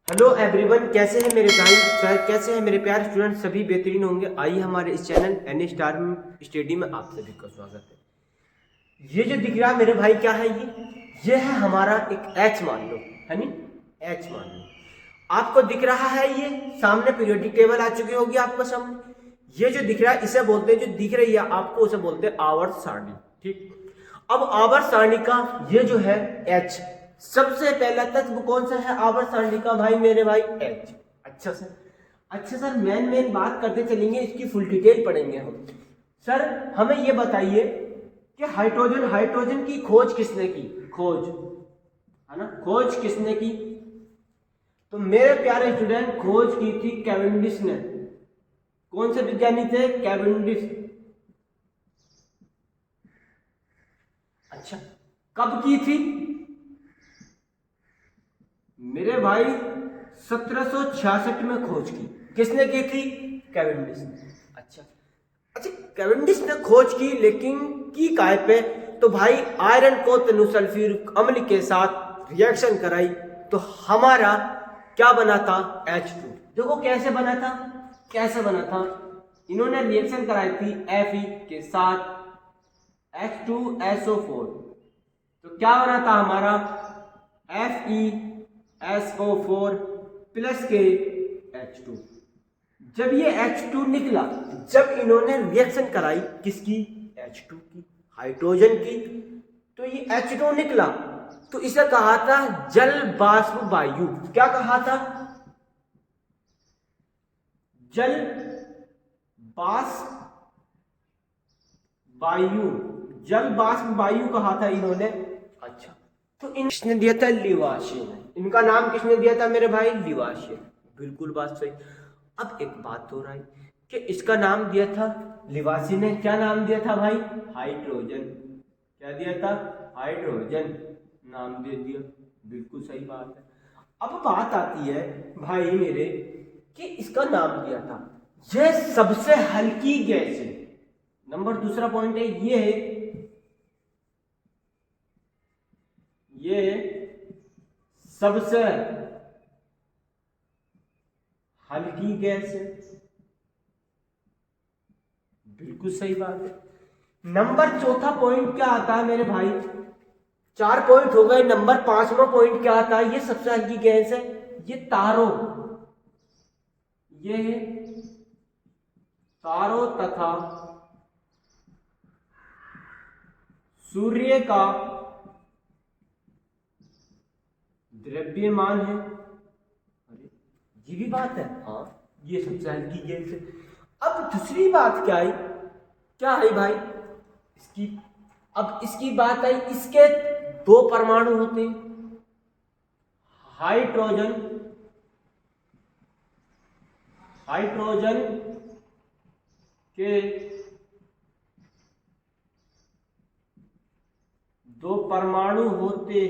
Hello everyone, कैसे हैं मेरे भाई सर, कैसे हैं मेरे प्यारे स्टूडेंट, सभी बेहतरीन होंगे। आइए हमारे इस चैनल एन स्टार स्टडी में आप सभी का स्वागत है। ये जो दिख रहा है मेरे भाई, क्या है ये है हमारा एक एच मान लो, है नी, एच मान लो। आपको दिख रहा है ये सामने पीरियोडिक टेबल आ चुकी होगी आपको सामने। ये जो दिख रहा है इसे बोलते हैं, जो दिख रही है आपको उसे बोलते हैं आवर्त सारणी। ठीक, अब आवर्त सारणी का ये जो है एच, सबसे पहला तत्व कौन सा है आवर्त सारणी का भाई मेरे भाई? एच। अच्छा सर मेन बात करते चलेंगे, इसकी फुल डिटेल पढ़ेंगे हम। सर हमें ये बताइए कि हाइड्रोजन की खोज किसने की? खोज, है ना, खोज किसने की? तो मेरे प्यारे स्टूडेंट, खोज की थी कैवेंडिश ने। कौन से विज्ञानी थे? कैवेंडिश। अच्छा, कब की थी मेरे भाई? 1766 में खोज की। किसने की थी? कैवेंडिश ने। अच्छा अच्छा, कैवेंडिश ने खोज की, लेकिन की काय पे? तो भाई आयरन को तनुसल्फ्यूरिक अम्ल के साथ रिएक्शन कराई तो हमारा क्या बना था? H2। देखो कैसे बना था, कैसे बना था। इन्होंने रिएक्शन कराई थी Fe के साथ H2SO4, तो क्या बना था हमारा? FeSO4 प्लस के H2। जब ये H2 निकला, जब इन्होंने रिएक्शन कराई किसकी? H2 की, हाइड्रोजन की, तो ये H2 निकला तो इसे कहा था जल बाष्प वायु। क्या कहा था? जल बाष्प वायु, जल बाष्प वायु कहा था इन्होंने। अच्छा, तो किसने दिया था? लिवाशिय ने। इनका नाम किसने दिया था मेरे भाई? लिवाशिय। बिल्कुल बात सही। अब एक बात हो रहा है कि इसका नाम दिया था लिवासी ने, क्या नाम दिया था भाई? हाइड्रोजन। क्या दिया था? हाइड्रोजन नाम दे दिया। बिल्कुल सही बात है। अब बात आती है भाई मेरे कि इसका नाम दिया था, यह सबसे हल्की गैस है। नंबर दूसरा पॉइंट है ये सबसे हल्की गैस है। बिल्कुल सही बात है। नंबर चौथा पॉइंट क्या आता है मेरे भाई? 4 पॉइंट हो गए, नंबर 5वां पॉइंट क्या आता है? ये सबसे हल्की गैस है, ये तारों, ये तारों तथा सूर्य का द्रव्यमान है। अरे ये भी बात है, हाँ, ये सबसे हल्की गैस है। अब दूसरी बात क्या है? क्या है भाई इसकी? अब इसकी बात आई, इसके 2 परमाणु होते हैं। हाइड्रोजन, हाइड्रोजन के 2 परमाणु होते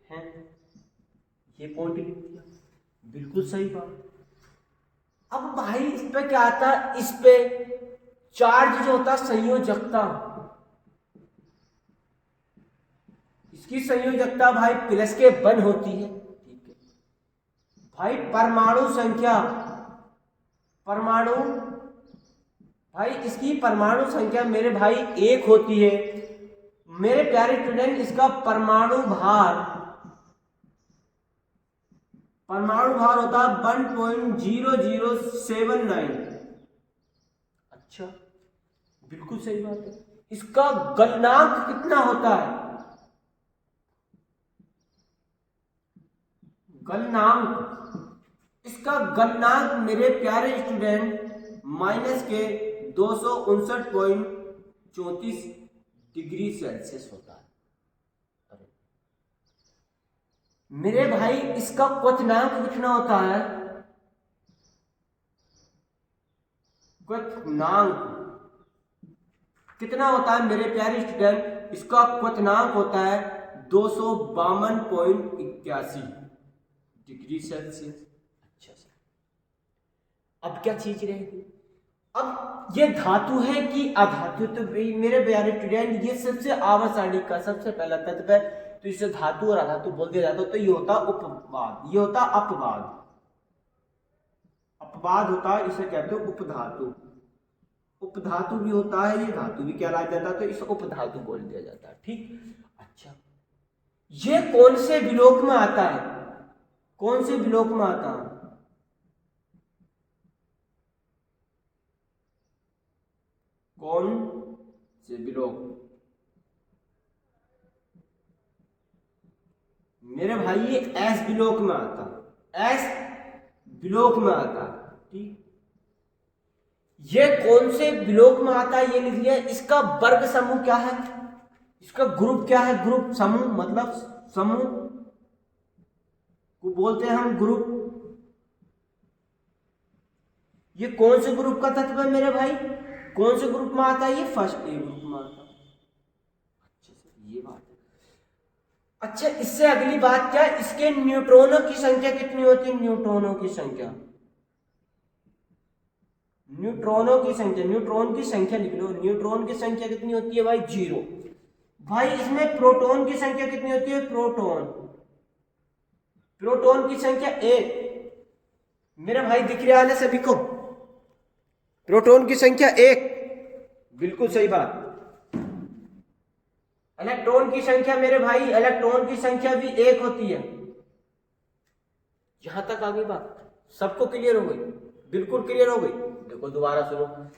हैं। ये पॉइंट लिख दिया। बिल्कुल सही बात। अब भाई इस पे क्या आता है? इस पे चार्ज जो होता है, संयोजकता, इसकी संयोजकता भाई प्लस के 1 होती है। ठीक है भाई। परमाणु संख्या, परमाणु भाई, इसकी परमाणु संख्या मेरे भाई 1 होती है। मेरे प्यारे स्टूडेंट, इसका परमाणु भार, परमाणु भार होता है 1.0079। अच्छा, बिल्कुल सही बात है। इसका गलनांक कितना होता है? गलनांक, इसका गलनांक मेरे प्यारे स्टूडेंट माइनस के 259.34 डिग्री सेल्सियस होता है। अरे मेरे भाई, इसका क्वथनांक कितना होता है? क्वथनांक कितना होता है मेरे प्यारे स्टूडेंट? इसका क्वथनांक होता है 252.81 डिग्री सेल्सियस। अच्छा सर, अब क्या चीज रहेगी? अब ये धातु है कि अधातु? तो मेरे प्यारे स्टूडेंट, ये सबसे आवर्त सारणी का सबसे पहला तत्व है, तो इसे धातु और अधातु बोल दिया जाता, तो ये होता उपवाद, ये होता अपवाद। अपवाद होता है, इसे कहते हो उपधातु। उपधातु भी होता है, ये धातु भी कहलाया जाता है, तो इसे उपधातु बोल दिया जाता है। ठीक, अच्छा ये कौन से विलोक में आता है, कौन से विलोक में आता है? कौन से विलोक? मेरे भाई ये एस विलोक में आता, एस विलोक में आता। ठीक, ये कौन से विलोक में आता है ये लिख लिया। इसका वर्ग समूह क्या है, इसका ग्रुप क्या है? ग्रुप समूह, मतलब समूह को बोलते हैं हम ग्रुप। ये कौन से ग्रुप का तत्व है मेरे भाई, कौन से ग्रुप में आता है? ये फर्स्ट ए ग्रुप में आता है। अच्छे से ये बात है। अच्छा, इससे अगली बात क्या है, इसके न्यूट्रॉनों की संख्या कितनी होती है? न्यूट्रॉनों की संख्या, न्यूट्रॉनों की संख्या, न्यूट्रॉन की संख्या लिख लो। न्यूट्रॉन की संख्या कितनी होती है भाई? 0। भाई इसमें प्रोटॉन की संख्या कितनी होती है? प्रोटॉन की संख्या 1। मेरे भाई दिख रहा है ना सभी को? प्रोटॉन की संख्या 1, बिल्कुल सही बात। इलेक्ट्रॉन की संख्या मेरे भाई, इलेक्ट्रॉन की संख्या भी 1 होती है। यहां तक आ गई बात, सबको क्लियर हो गई? बिल्कुल क्लियर हो गई। देखो दोबारा सुनो,